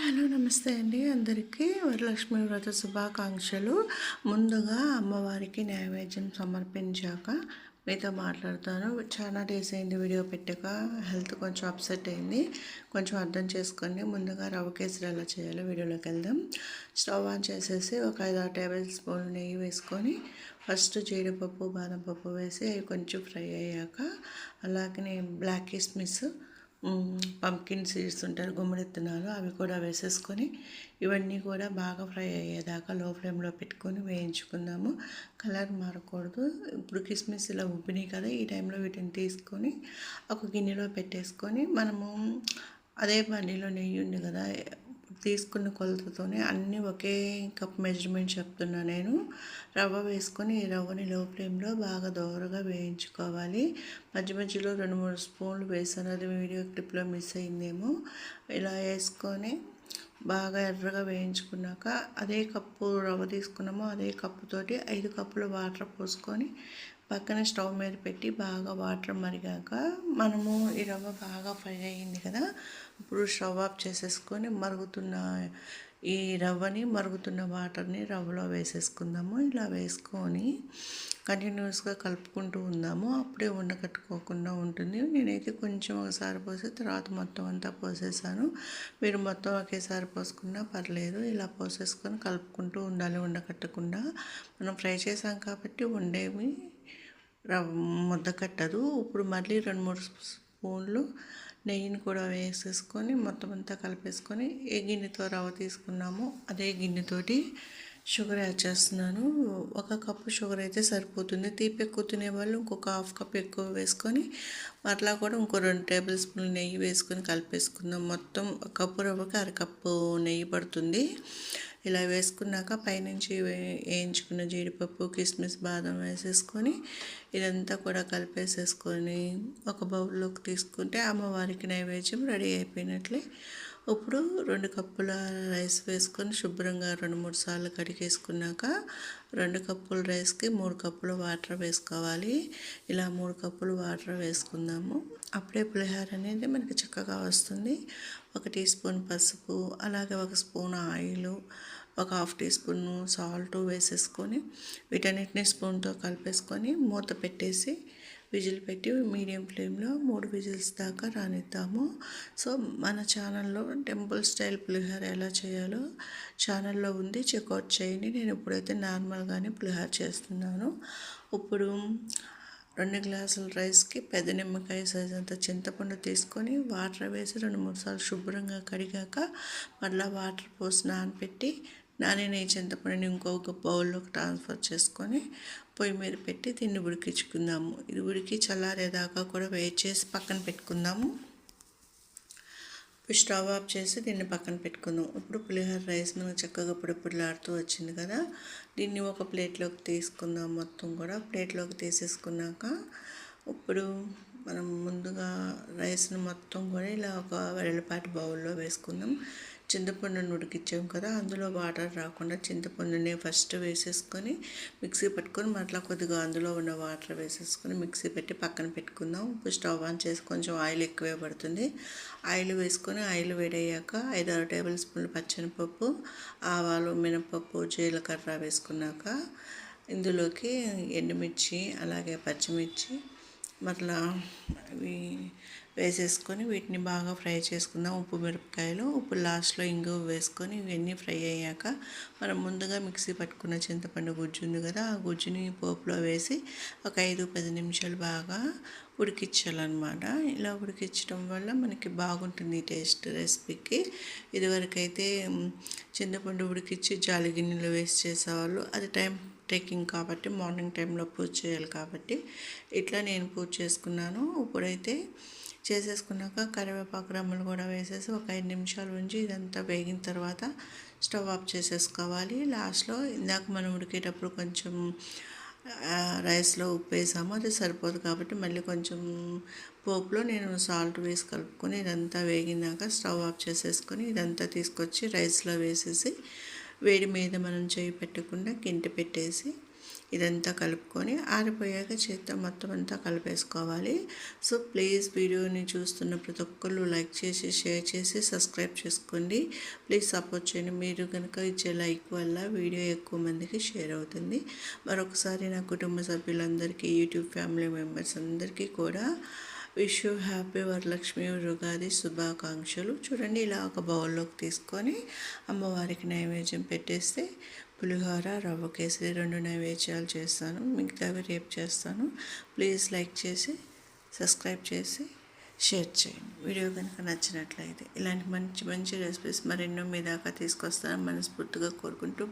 Hello నమస్తే అండి అందరికీ వరలక్ష్మి వ్రత శుభాకాంక్షలు. ముందుగా అమ్మవారికి నైవేద్యం సమర్పించాక మీతో మాట్లాడతాను. చాలా డేస్ అయింది వీడియో పెట్టాక, హెల్త్ కొంచెం అప్సెట్ అయింది, కొంచెం అర్థం చేసుకోండి. ముందుగా రవ్వ కేసరి ఎలా చేయాలో వీడియోలోకి వెళ్దాం. స్టవ్ ఆన్ చేసేసి ఒక 5-6 టేబుల్ స్పూన్లు నెయ్యి వేసుకొని ఫస్ట్ జీడిపప్పు బాదం పప్పు వేసి అవి కొంచెం ఫ్రై అయ్యాక అలాగనే బ్లాక్ కిస్మిస్, పంకిన్ సీడ్స్ ఉంటారు, గుమ్మడి విత్తనాలు, అవి కూడా వేసేసుకొని ఇవన్నీ కూడా బాగా ఫ్రై అయ్యేదాకా లో ఫ్లేమ్లో పెట్టుకొని వేయించుకుందాము. కలర్ మారకూడదు. ఇప్పుడు కిస్మిస్ ఇలా ఉబ్బినాయి కదా, ఈ టైంలో వీటిని తీసుకొని ఒక గిన్నెలో పెట్టేసుకొని మనము అదే బండిలో నెయ్యి ఉంది కదా, తీసుకున్న కొలతతోనే అన్నీ ఒకే కప్ మెజర్మెంట్ చెప్తున్నా నేను. రవ్వ వేసుకొని ఈ రవ్వని లో ఫ్లేమ్లో బాగా దోరగా వేయించుకోవాలి. మధ్య మధ్యలో 2-3 స్పూన్లు వేసాను, అది వీడియో క్లిప్లో మిస్ అయిందేమో. ఇలా వేసుకొని బాగా ఎర్రగా వేయించుకున్నాక అదే కప్పు రవ్వ తీసుకున్నామో అదే కప్పుతోటి 5 కప్పుల వాటర్ పోసుకొని పక్కన స్టవ్ మీద పెట్టి బాగా వాటర్ మరిగాక మనము ఈ రవ్వ బాగా ఫ్రై అయ్యింది కదా, ఇప్పుడు స్టవ్ ఆఫ్ చేసేసుకొని ఈ రవ్వని మరుగుతున్న వాటర్ని రవ్వలో వేసేసుకుందాము. ఇలా వేసుకొని కంటిన్యూస్గా కలుపుకుంటూ ఉందాము, అప్పుడే ఉండకట్టుకోకుండా ఉంటుంది. నేనైతే కొంచెం ఒకసారి పోసి తర్వాత మొత్తం అంతా పోసేసాను. మీరు మొత్తం ఒకేసారి పోసుకున్నా పర్లేదు. ఇలా పోసేసుకొని కలుపుకుంటూ ఉండాలి ఉండకట్టకుండా. మనం ఫ్రై చేసాం కాబట్టి ఉండేవి ముద్ద కట్టదు. ఇప్పుడు మళ్ళీ 2-3 స్పూన్లు నెయ్యిని కూడా వేసేసుకొని మొత్తం అంతా కలిపేసుకొని ఏ గిన్నెతో రవ్వ తీసుకున్నామో అదే గిన్నెతోటి షుగర్ యాడ్ చేస్తున్నాను. 1 కప్పు షుగర్ అయితే సరిపోతుంది. తీపి ఎక్కువ తినే వాళ్ళు ఇంకొక 1/2 కప్ ఎక్కువ వేసుకొని అట్లా కూడా ఇంకో 2 టేబుల్ స్పూన్లు నెయ్యి వేసుకొని కలిపేసుకుందాం. మొత్తం 1 కప్పు రవ్వకి 1/2 కప్పు నెయ్యి పడుతుంది. ఇలా వేసుకున్నాక పైనుంచి వేయించుకున్న జీడిపప్పు, కిస్మిస్, బాదం వేసేసుకొని ఇదంతా కూడా కలిపేసేసుకొని ఒక బౌల్లోకి తీసుకుంటే అమ్మవారికి నైవేద్యం రెడీ అయిపోయినట్లే. ఇప్పుడు 2 కప్పుల రైస్ వేసుకొని శుభ్రంగా 2-3 సార్లు కడిగేసుకున్నాక 2 కప్పుల రైస్కి 3 కప్పుల వాటర్ వేసుకోవాలి. ఇలా 3 కప్పులు వాటర్ వేసుకుందాము. అప్పుడే పులిహోర అనేది మనకి చక్కగా వస్తుంది. 1 టీ స్పూన్ పసుపు, అలాగే 1 spoon oil, 1/2 teaspoon salt వేసేసుకొని వీటన్నిటిని స్పూన్తో కలిపేసుకొని మూత పెట్టేసి విజిల్ పెట్టి మీడియం ఫ్లేమ్లో 3 విజిల్స్ దాకా రానిద్దాము. సో మన ఛానల్లో టెంపుల్ స్టైల్ పులిహోర ఎలా చేయాలో ఛానల్లో ఉంది, చెక్అవుట్ చేయండి. నేను ఇప్పుడైతే నార్మల్గానే పులిహోర చేస్తున్నాను. ఇప్పుడు 2 గ్లాసుల రైస్కి పెద్ద నిమ్మకాయ సైజ్ అంత చింతపండు తీసుకొని వాటర్ వేసి 2-3 సార్లు శుభ్రంగా కడిగాక మళ్ళీ వాటర్ పోసి నానబెట్టి నానిన ఈ చింతపండుని ఇంకొక బౌల్లోకి ట్రాన్స్ఫర్ చేసుకొని పొయ్యి మీద పెట్టి దీన్ని ఉడికించుకుందాము. ఇది ఉడికి చల్లారేదాకా కూడా వెయిట్ చేసి పక్కన పెట్టుకుందాము. ఇప్పుడు స్టవ్ ఆఫ్ చేసి దీన్ని పక్కన పెట్టుకుందాం. ఇప్పుడు పులిహోర రైస్ మనకు చక్కగా పొడిలాడుతూ వచ్చింది కదా, దీన్ని ఒక ప్లేట్లోకి తీసుకుందాం. మొత్తం కూడా ప్లేట్లోకి తీసేసుకున్నాక ఇప్పుడు మనం ముందుగా రైస్ని మొత్తం కూడా ఇలా ఒక వెడల్పాటి బౌల్లో వేసుకుందాం. చింతపండుని ఉడికించాం కదా, అందులో వాటర్ రాకుండా చింతపండుని ఫస్ట్ వేసేసుకొని మిక్సీ పట్టుకొని మళ్ళీ కొద్దిగా అందులో ఉన్న వాటర్ వేసేసుకొని మిక్సీ పెట్టి పక్కన పెట్టుకుందాం. ఇప్పుడు స్టవ్ ఆన్ చేసి కొంచెం ఆయిల్ ఎక్కువే పడుతుంది. ఆయిల్ వేసుకొని ఆయిల్ వేడయ్యాక 5-6 టేబుల్ స్పూన్లు పచ్చెనపప్పు, ఆవాలు, మినపప్పు, జీలకర్ర వేసుకున్నాక ఇందులోకి ఎండుమిర్చి, అలాగే పచ్చిమిర్చి మరలా అవి వేసేసుకొని వీటిని బాగా ఫ్రై చేసుకుందాం. ఉప్పు, మిరపకాయలు, ఉప్పు లాస్ట్లో ఇంగువ వేసుకొని ఇవన్నీ ఫ్రై అయ్యాక మనం ముందుగా మిక్సీ పట్టుకున్న చింతపండు గుజ్జు ఉంది కదా, ఆ గుజ్జుని పోపులో వేసి ఒక 5-10 నిమిషాలు బాగా ఉడికించాలన్నమాట. ఇలా ఉడికించడం వల్ల మనకి బాగుంటుంది టేస్ట్ రెసిపీకి. ఇదివరకైతే చింతపండు ఉడికించి జాలి గిన్నెలో వేసి చేసేవాళ్ళు, అది టైం టేకింగ్ కాబట్టి మార్నింగ్ టైంలో పూజ చేయాలి కాబట్టి ఇట్లా నేను పూజ చేసుకున్నాను. ఇప్పుడైతే చేసేసుకున్నాక కరివేపాకు రెమ్మలు కూడా వేసేసి ఒక 5 నిమిషాలు ఉంచి ఇదంతా వేగిన తర్వాత స్టవ్ ఆఫ్ చేసేసుకోవాలి. లాస్ట్లో ఇందాక మనం ఉడికేటప్పుడు కొంచెం రైస్లో ఉప్పు వేసాము, అది సరిపోదు కాబట్టి మళ్ళీ కొంచెం పోపులో నేను సాల్ట్ వేసి కలుపుకొని ఇదంతా వేగినాక స్టవ్ ఆఫ్ చేసేసుకొని ఇదంతా తీసుకొచ్చి రైస్లో వేసేసి వేడి మీద మనం చేయి పెట్టకుండా గింట పెట్టేసి ఇదంతా కలుపుకొని ఆరిపోయాక చేత్తో మొత్తం అంతా కలిపేసుకోవాలి. సో ప్లీజ్ వీడియోని చూస్తున్న ప్రతి ఒక్కళ్ళు లైక్ చేసి, షేర్ చేసి, సబ్స్క్రైబ్ చేసుకోండి. ప్లీజ్ సపోర్ట్ చేయండి. మీరు కనుక ఇచ్చే లైక్ వల్ల వీడియో ఎక్కువ మందికి షేర్ అవుతుంది. మరొకసారి నా కుటుంబ సభ్యులందరికీ, యూట్యూబ్ ఫ్యామిలీ మెంబర్స్ అందరికీ కూడా wish you happy Varalakshmi Ugadi శుభాకాంక్షలు. చూడండి, ఇలా ఒక బౌల్లోకి తీసుకొని అమ్మవారికి నైవేద్యం పెట్టేస్తే పులిహోర, రవ్వ కేసరి 2 నైవేద్యాలు చేస్తాను. మిగతావి రేపు చేస్తాను. ప్లీజ్ లైక్ చేసి, సబ్స్క్రైబ్ చేసి, షేర్ చేయండి. వీడియో కనుక నచ్చినట్లయితే ఇలాంటి మంచి మంచి రెసిపీస్ మరెన్నో మీ దాకా తీసుకొస్తానని మనస్ఫూర్తిగా కోరుకుంటూ